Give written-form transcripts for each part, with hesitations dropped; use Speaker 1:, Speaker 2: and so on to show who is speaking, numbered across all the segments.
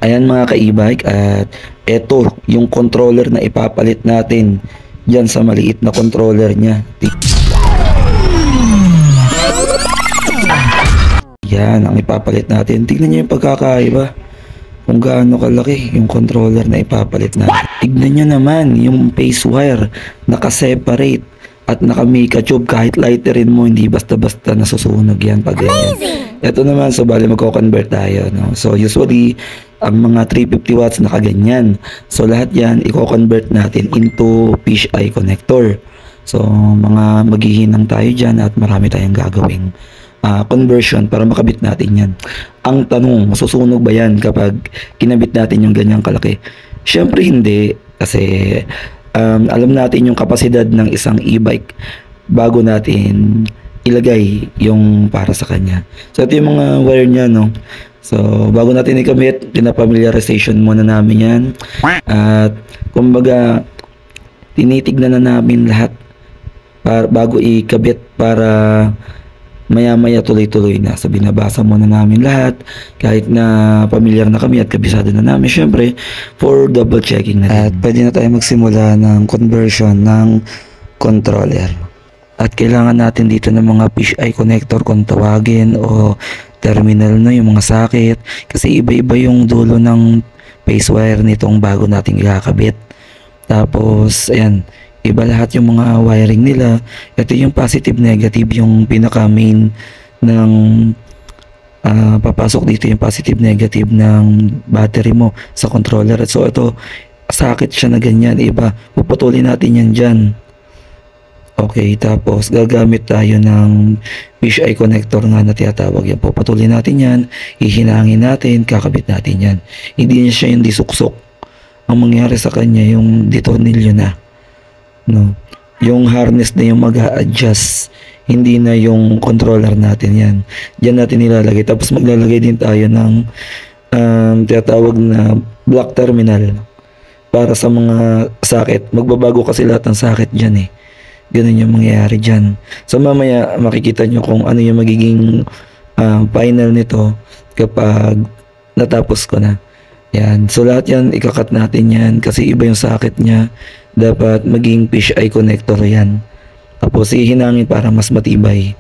Speaker 1: Ayan mga ka-e-bike, at eto yung controller na ipapalit natin dyan sa maliit na controller niya. Yan ang ipapalit natin. Tignan nyo yung pagkakaiba kung gaano kalaki yung controller na ipapalit natin. Tignan nyo naman yung phase wire, naka-separate at naka-mika tube. Kahit lighterin mo, hindi basta-basta nasusunog yan pag ganyan. Ito naman, so bali magko-convert tayo, no? So usually ang mga 350 watts nakaganyan. So lahat yan i-convert natin into fisheye connector. So mga maghihinang tayo dyan at marami tayong gagawing conversion para makabit natin yan. Ang tanong, masusunog ba yan kapag kinabit natin yung ganyang kalaki? Syempre hindi, kasi alam natin yung kapasidad ng isang e-bike bago natin ilagay yung para sa kanya. So ito yung mga wire niya, no? So bago natin ikabit, pinapamiliarization muna namin yan. At kumbaga tinitignan na namin lahat bago ikabit para maya-maya tuloy-tuloy na. So binabasa muna namin lahat kahit na pamilyar na kami at kabisado na namin, syempre for double checking na din. At pwede na tayo magsimula ng conversion ng controller. At kailangan natin dito ng mga fisheye connector kung tawagin, o terminal na yung mga socket, kasi iba-iba yung dulo ng phase wire nitong bago nating ikakabit. Tapos ayan, iba lahat yung mga wiring nila. Ito yung positive negative, yung pinaka main ng papasok dito yung positive negative ng battery mo sa controller. So ito, socket siya na ganyan, iba, puputulin natin yan dyan. Okay, tapos gagamit tayo ng fisheye connector nga na tinatawag yan. Puputulin natin yan, hihinangin natin, kakabit natin yan. Hindi niya siya yung disuksok. Ang mangyari sa kanya yung ditornilyo na, no, yung harness na yung mag-a-adjust, hindi na yung controller natin yan. Diyan natin nilalagay. Tapos maglalagay din tayo ng tinatawag na black terminal para sa mga socket. Magbabago kasi lahat ng socket dyan eh. Ganun yung mangyayari dyan. So mamaya makikita nyo kung ano yung magiging final nito kapag natapos ko na. Yan. So lahat yan ikakat natin yan kasi iba yung socket niya. Dapat maging fisheye connector yan. Tapos ihinangin para mas matibay.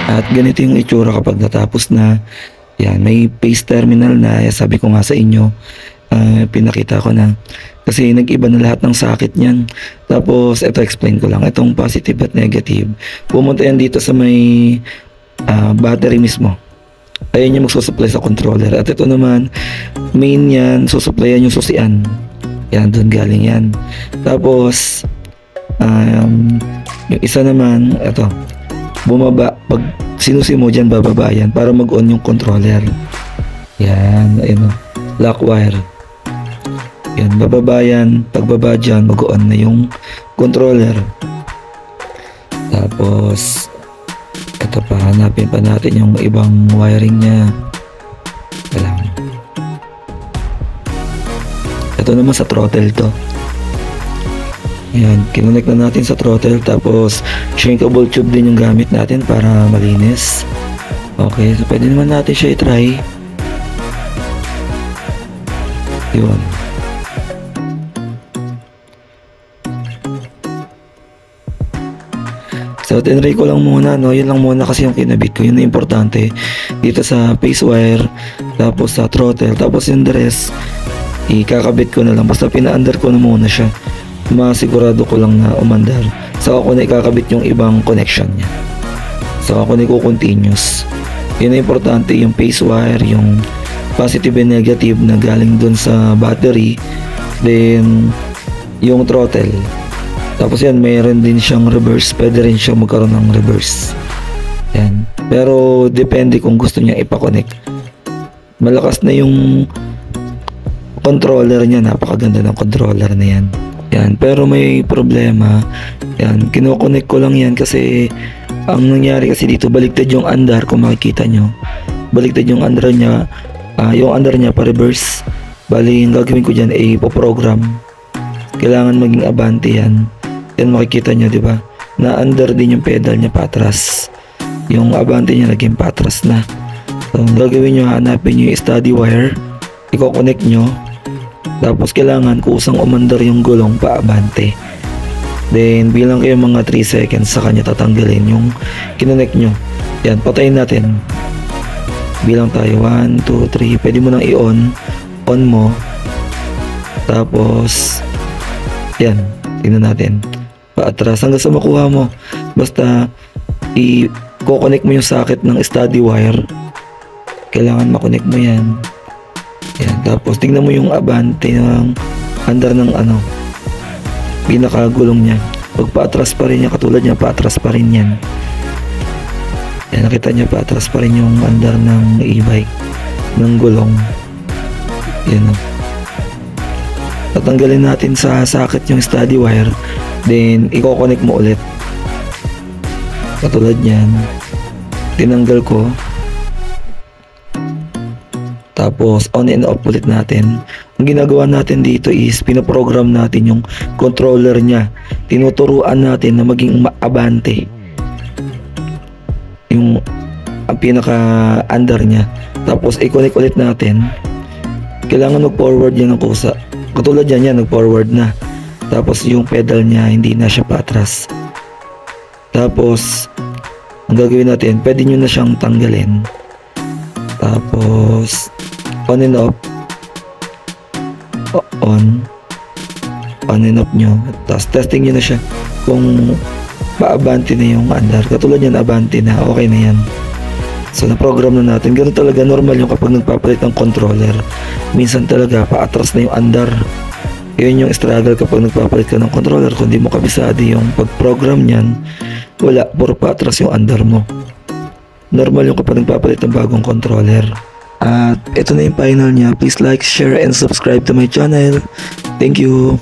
Speaker 1: At ganito yung itsura kapag natapos na. Yan, may phase terminal na. Sabi ko nga sa inyo, pinakita ko na. Kasi nag-iba na lahat ng socket niyan. Tapos, ito explain ko lang. Itong positive at negative. Pumunta yan dito sa may battery mismo. Ayan yung magsusupply sa controller. At ito naman, main yan, susupplyan yung susian. Yan, doon galing yan. Tapos, yung isa naman, ito, bumaba. Pag sinusi mo dyan, bababa yan para mag-on yung controller. Yan, ayun o, lock wire. Yan, bababa yan. Pagbaba dyan, mag-on na yung controller. Tapos, ito pa, hanapin pa natin yung ibang wiring niya. Kailangan. Ito naman sa throttle to. Ayan, kinonect na natin sa throttle. Tapos, shrinkable tube din yung gamit natin para malinis. Okay, so pwede naman natin siya i-try. Yun. So, tinry ko lang muna, no? Yun lang muna kasi yung kinabit ko. Yun na importante. Dito sa phase wire, tapos sa throttle, tapos yung the rest, ikakabit ko na lang. Basta pina-under ko na muna siya. Masigurado ko lang na umandar. So, ako na ikakabit yung ibang connection niya. So, ako na i-continuous. Yun na importante, yung phase wire, yung positive and negative na galing dun sa battery. Then, yung throttle. Tapos yan, mayroon din siyang reverse. Pwede rin siyang magkaroon ng reverse. Yan. Pero depende kung gusto niya ipa-connect. Malakas na yung controller niya. Napakaganda ng controller na yan. Yan. Pero may problema. Yan. Kino-connect ko lang yan kasi ang nangyari kasi dito, baliktad yung andar kung makikita nyo. Baliktad yung andar niya. Yung andar niya pa-reverse. Bali, yung gagawin ko dyan ay ipoprogram. Kailangan maging abante yan. Yan makikita nyo, di ba? Na under din yung pedal niya patras. Yung abante niya naging patras na. So, ang gagawin nyo, hanapin nyo yung steady wire. I-connect nyo. Tapos kailangan kusang umandar yung gulong pa abante. Then, bilang kayo mga 3 seconds sa kanya tatanggalin yung kinonect nyo. Yan, patayin natin. Bilang tayo, 1, 2, 3. Pwede mo nang i-on. On mo. Tapos, yan, tingnan natin. Paatras hanggang sa makuha mo. Basta i-connect mo yung socket ng steady wire. Kailangan makonect mo yan. Yan. Tapos tingnan mo yung abante ng under ng pinakagulong niya. Pag paatras pa rin yan, katulad niya, paatras pa rin yan. Yan, nakita niya paatras pa rin yung under ng e-bike ng gulong. Yan o. Tatanggalin natin sa socket yung steady wire. Then, i-connect mo ulit. Katulad yan. Tinanggal ko. Tapos, on and off ulit natin. Ang ginagawa natin dito is, pinaprogram natin yung controller niya. Tinuturuan natin na maging abante. Yung ang pinaka-under niya. Tapos, i-connect ulit natin. Kailangan mag-forward yan ng kusa. Katulad yan, nag-forward na. Tapos yung pedal niya hindi na siya patras. Tapos ang gagawin natin, pwede nyo na siyang tanggalin. Tapos on and off. On and off nyo. Tapos testing nyo na siya kung paabante na yung andar. Katulad yan, abante na, okay na yan. So na-program na natin. Ganun talaga normal yung kapag nagpapalit ng controller. Minsan talaga paatras na yung andar. Yun yung struggle kapag nagpapalit ka ng controller. Kung di mo kabisado yung pag-program niyan, wala, puro patras yung andar mo. Normal yung kapag nagpapalit ng bagong controller. At ito na yung final niya. Please like, share, and subscribe to my channel. Thank you.